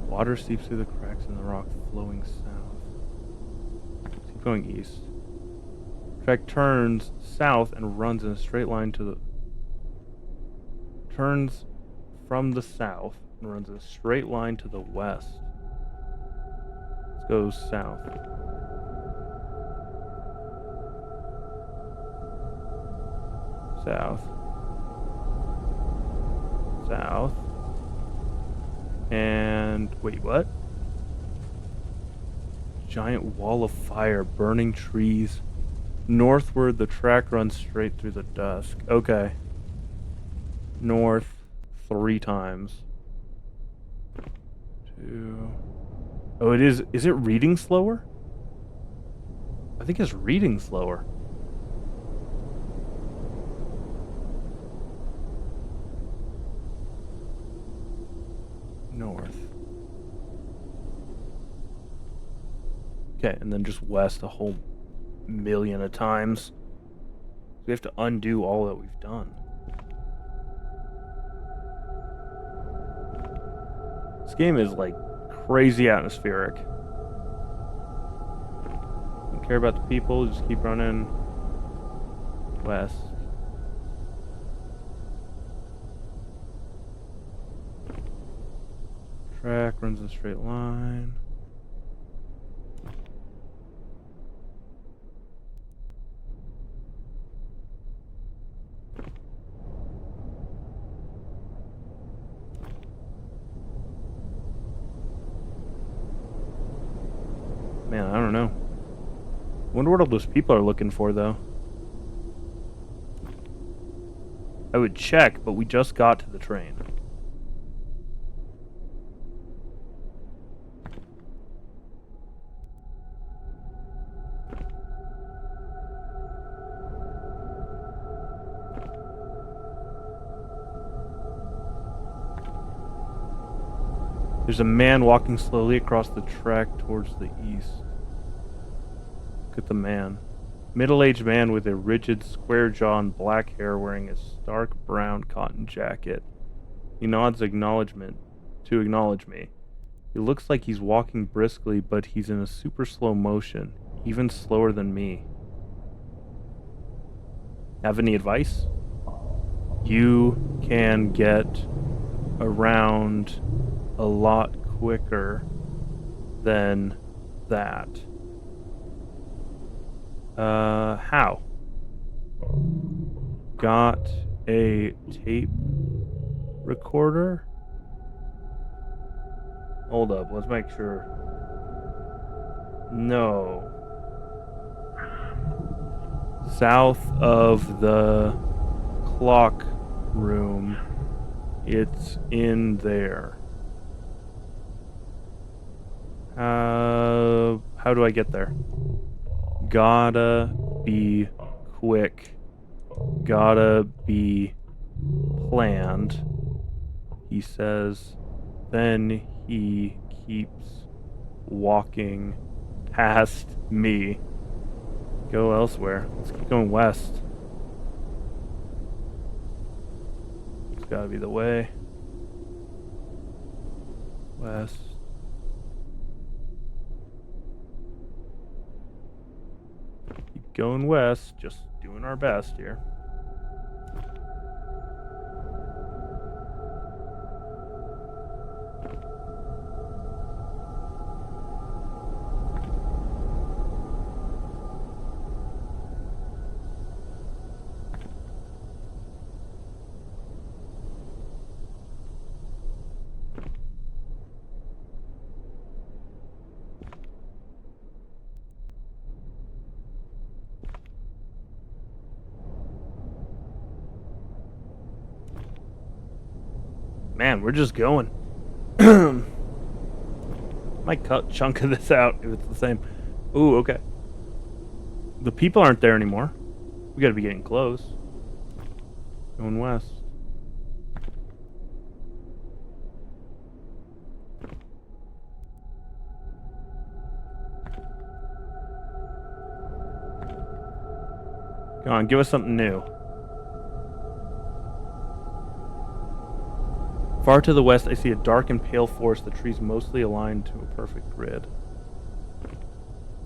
Water seeps through the cracks in the rock, flowing south. Keep going east. Track turns south and runs in a straight line to the... Turns from the south and runs in a straight line to the west. Let's go south. South. South. And... wait, what? Giant wall of fire, burning trees. Northward, the track runs straight through the dusk. Okay. North 3 times. 2. Oh, it is. Is it reading slower? I think it's reading slower. North. Okay, and then just west a whole million of times. We have to undo all that we've done. This game is like crazy atmospheric. Don't care about the people, just keep running west. Track runs in a straight line. Man, I don't know. Wonder what all those people are looking for, though. I would check, but we just got to the train. There's a man walking slowly across the track towards the east. Look at the man. Middle-aged man with a rigid, square jaw and black hair wearing a stark brown cotton jacket. He nods acknowledgement to acknowledge me. He looks like he's walking briskly, but he's in a super slow motion, even slower than me. Have any advice? You can get around a lot quicker than that. How? Got a tape recorder? Hold up, let's make sure. No. South of the clock room. It's in there. How do I get there? Gotta be quick. Gotta be planned. He says. Then he keeps walking past me. Go elsewhere. Let's keep going west. It's gotta be the way. West. Keep going west. Just doing our best here. Man, we're just going. Might cut a chunk of this out if it's the same. Ooh, okay. The people aren't there anymore. We gotta be getting close. Going west. Come on, give us something new. Far to the west, I see a dark and pale forest, the trees mostly aligned to a perfect grid.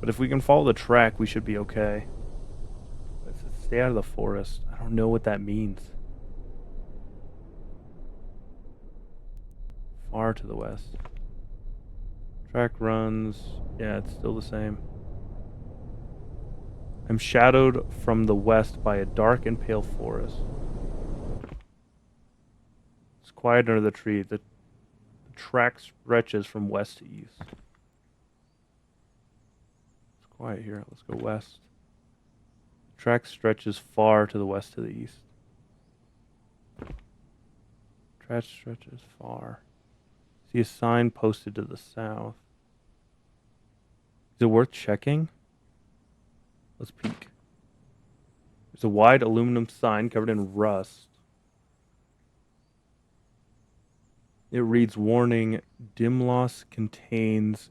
But if we can follow the track, we should be okay. Let's stay out of the forest. I don't know what that means. Far to the west. Track runs. Yeah, it's still the same. I'm shadowed from the west by a dark and pale forest. Quiet under the tree. The track stretches from west to east. It's quiet here. Let's go west. The track stretches far to the west to the east. Track stretches far. See a sign posted to the south. Is it worth checking? Let's peek. There's a wide aluminum sign covered in rust. It reads, warning, dim loss contains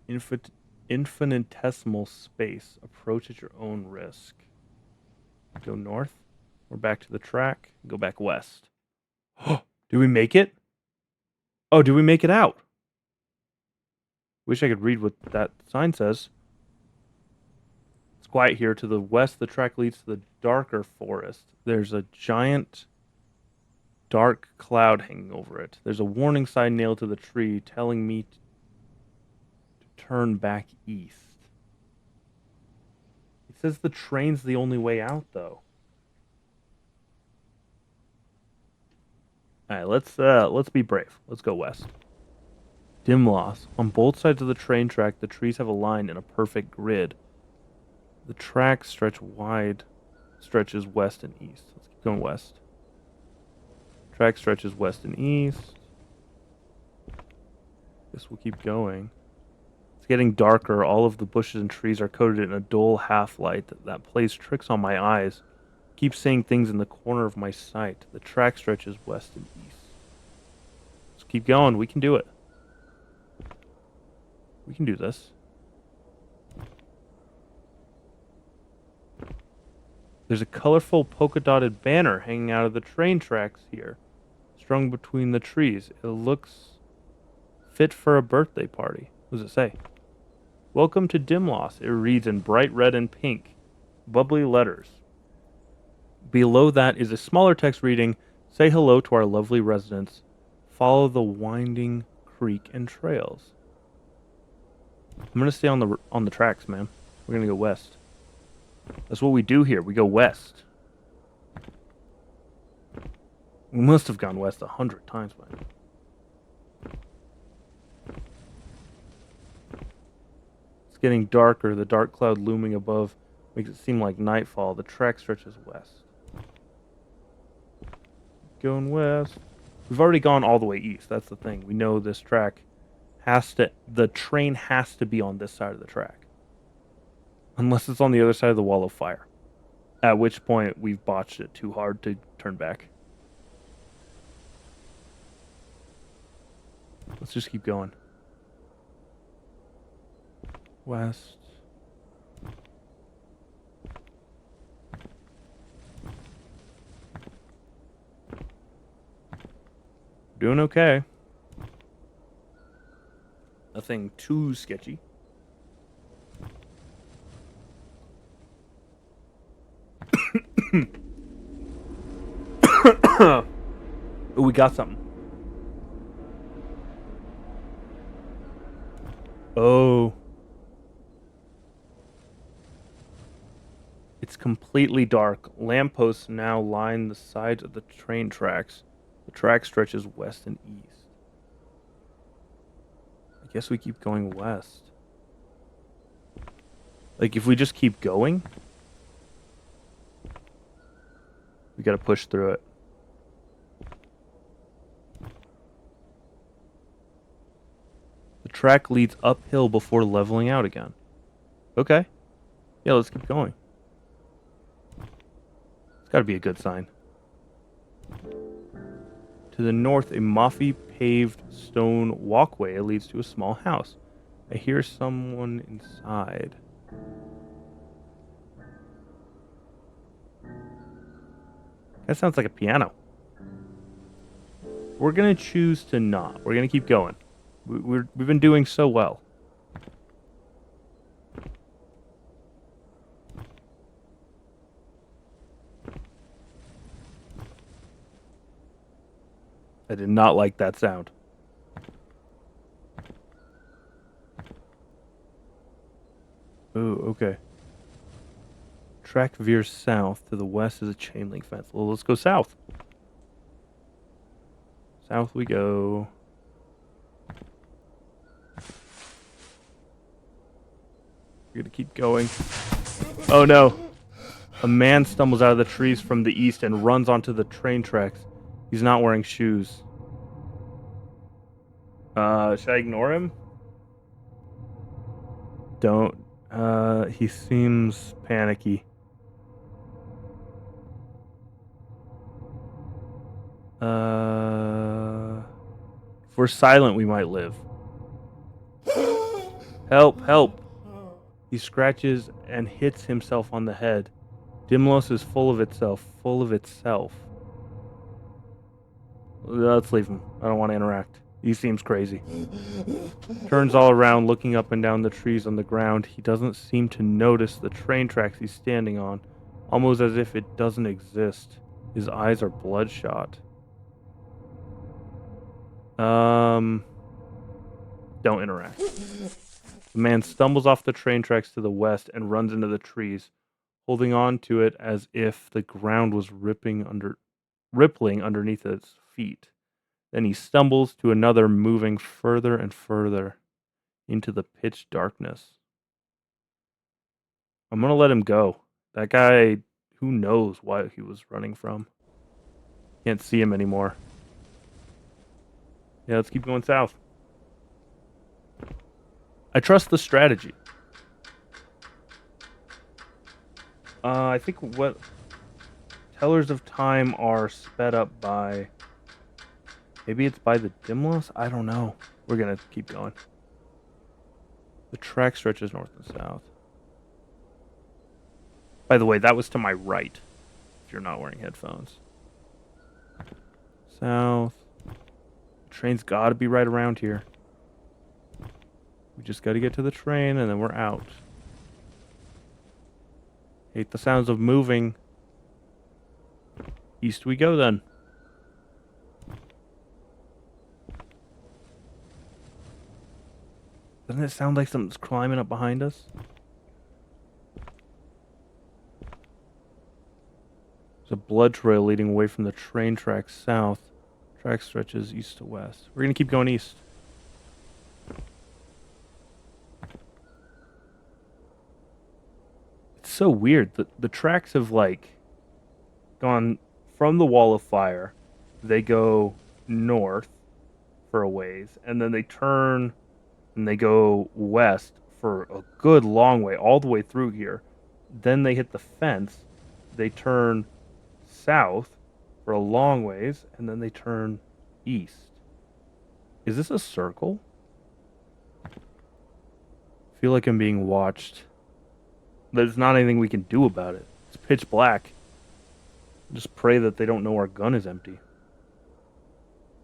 infinitesimal space. Approach at your own risk. Go north. We're back to the track. Go back west. Oh, did we make it? Oh, did we make it out? Wish I could read what that sign says. It's quiet here. To the west, the track leads to the darker forest. There's a giant dark cloud hanging over it. There's a warning sign nailed to the tree telling me to turn back east. It says the train's the only way out, though. Alright, let's be brave. Let's go west. Dim loss. On both sides of the train track, the trees have aligned in a perfect grid. The track stretches west and east. Let's keep going west. Track stretches west and east. Guess we'll keep going. It's getting darker. All of the bushes and trees are coated in a dull half-light that plays tricks on my eyes. Keep seeing things in the corner of my sight. The track stretches west and east. Let's keep going. We can do it. We can do this. There's a colorful polka-dotted banner hanging out of the train tracks here, strung between the trees. It looks fit for a birthday party. What does it say? Welcome to Dimloss. It reads in bright red and pink, bubbly letters. Below that is a smaller text reading, say hello to our lovely residents. Follow the winding creek and trails. I'm going to stay on the tracks, man. We're going to go west. That's what we do here. We go west. We must have gone west 100 times by now. It's getting darker. The dark cloud looming above makes it seem like nightfall. The track stretches west. Going west. We've already gone all the way east. That's the thing. We know this track the train has to be on this side of the track. Unless it's on the other side of the wall of fire. At which point, we've botched it too hard to turn back. Let's just keep going. West. Doing okay. Nothing too sketchy. Oh, we got something. Oh. It's completely dark. Lampposts now line the sides of the train tracks. The track stretches west and east. I guess we keep going west. Like, if we just keep going, we gotta push through it. The track leads uphill before leveling out again. Okay. Yeah, let's keep going. It's gotta be a good sign. To the north, a mossy paved stone walkway leads to a small house. I hear someone inside. That sounds like a piano. We're gonna choose to not. We're gonna keep going. We've been doing so well. I did not like that sound. Oh, okay. Track veers south. To the west is a chain link fence. Well, let's go south. South we go. We're gonna keep going. Oh no! A man stumbles out of the trees from the east and runs onto the train tracks. He's not wearing shoes. Should I ignore him? Don't. He seems panicky. If we're silent, we might live. Help, help. He scratches and hits himself on the head. Dimlos is full of itself, full of itself. Let's leave him. I don't want to interact. He seems crazy. Turns all around, looking up and down the trees on the ground. He doesn't seem to notice the train tracks he's standing on, almost as if it doesn't exist. His eyes are bloodshot. Don't interact. The man stumbles off the train tracks to the west and runs into the trees, holding on to it as if the ground was rippling underneath its feet. Then he stumbles to another, moving further and further into the pitch darkness. I'm gonna let him go. That guy, who knows what he was running from. Can't see him anymore. Yeah, let's keep going south. I trust the strategy. I think what tellers of time are sped up by. Maybe it's by the dim loss? I don't know. We're gonna keep going. The track stretches north and south. By the way, that was to my right, if you're not wearing headphones. South. The train's gotta be right around here. We just gotta get to the train and then we're out. Hate the sounds of moving. East we go then. Doesn't it sound like something's climbing up behind us? There's a blood trail leading away from the train tracks south. Track stretches east to west. We're gonna keep going east. It's so weird. The tracks have like gone from the wall of fire. They go north for a ways, and then they turn and they go west for a good long way, all the way through here. Then they hit the fence. They turn south for a long ways, and then they turn east. Is this a circle? I feel like I'm being watched. There's not anything we can do about it. It's pitch black. Just pray that they don't know our gun is empty.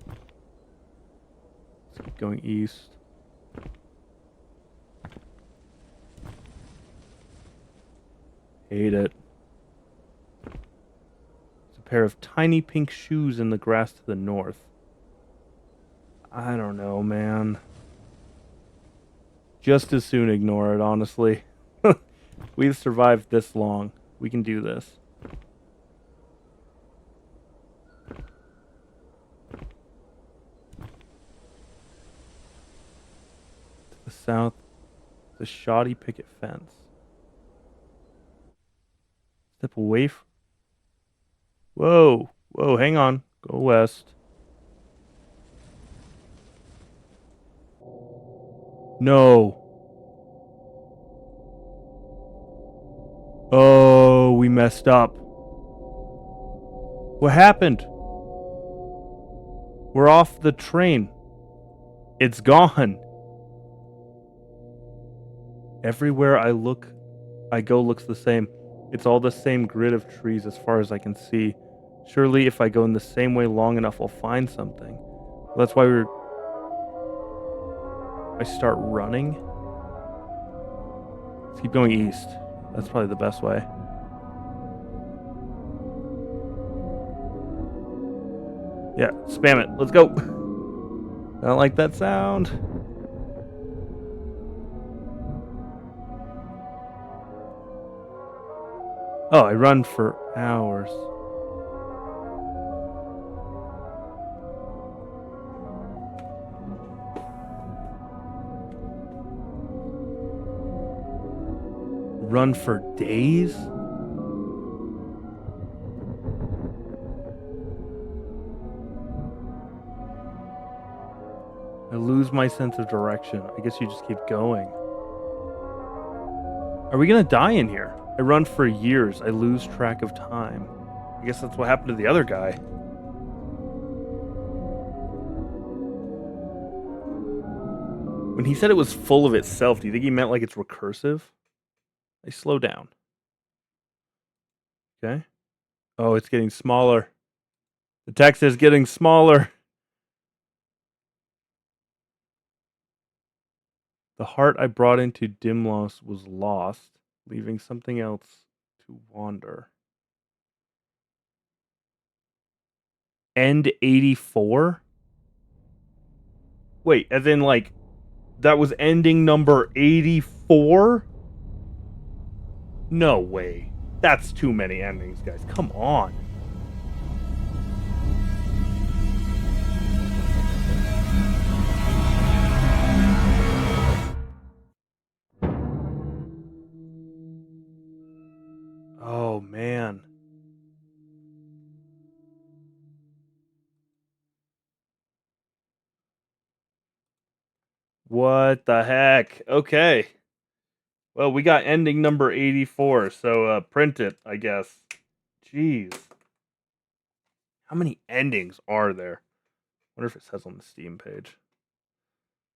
Let's keep going east. Hate it. There's a pair of tiny pink shoes in the grass to the north. I don't know, man. Just as soon ignore it, honestly. We've survived this long. We can do this. To the south, the shoddy picket fence. Step away from... Whoa. Whoa, hang on. Go west. No. Oh, we messed up. What happened? We're off the train. It's gone. Everywhere I go looks the same. It's all the same grid of trees as far as I can see. Surely if I go in the same way long enough, I'll find something. Well, that's why I start running. Let's keep going east. That's probably the best way. Yeah, spam it. Let's go. I don't like that sound. Oh, I run for hours. Run for days? I lose my sense of direction. I guess you just keep going. Are we gonna die in here? I run for years. I lose track of time. I guess that's what happened to the other guy. When he said it was full of itself, do you think he meant like it's recursive? I slow down. Okay. Oh, it's getting smaller. The text is getting smaller. The heart I brought into Dimlos was lost, leaving something else to wander. End 84? Wait, as in like that was ending number 84? No way. That's too many endings, guys. Come on. Oh, man. What the heck? Okay. Well, we got ending number 84, so print it, I guess. Jeez. How many endings are there? Wonder if it says on the Steam page.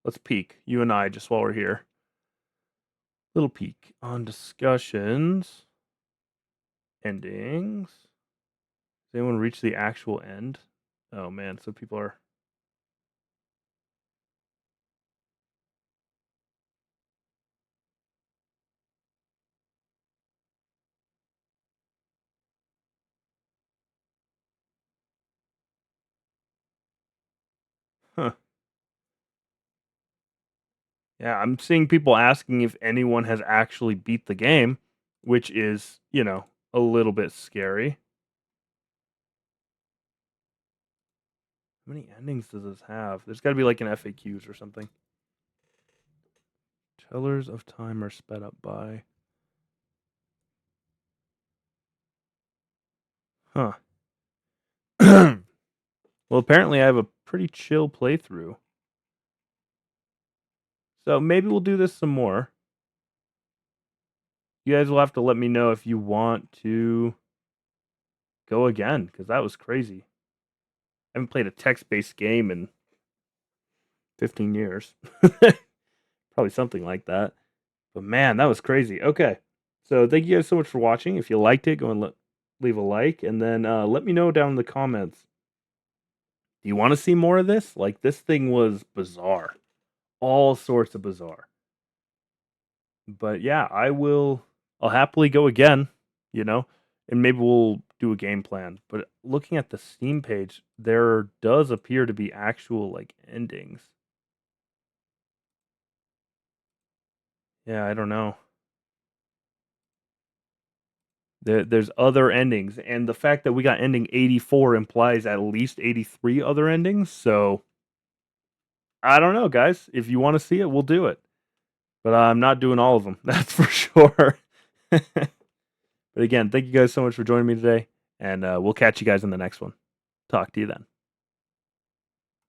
Let's peek, you and I, just while we're here. Little peek on discussions. Endings. Does anyone reach the actual end? Oh man, so people are... Huh. Yeah, I'm seeing people asking if anyone has actually beat the game, which is, a little bit scary. How many endings does this have? There's got to be like an FAQs or something. Tellers of time are sped up by... Huh. Well, apparently I have a pretty chill playthrough. So maybe we'll do this some more. You guys will have to let me know if you want to go again, because that was crazy. I haven't played a text-based game in 15 years. Probably something like that. But man, that was crazy. Okay. So thank you guys so much for watching. If you liked it, go and leave a like. And then let me know down in the comments. Do you want to see more of this? Like, this thing was bizarre. All sorts of bizarre. But yeah, I'll happily go again, and maybe we'll do a game plan. But looking at the Steam page, there does appear to be actual like endings. Yeah, I don't know. There's other endings, and the fact that we got ending 84 implies at least 83 other endings. So I don't know, guys. If you want to see it, we'll do it. But I'm not doing all of them. That's for sure. But again, thank you guys so much for joining me today, and we'll catch you guys in the next one. Talk to you then.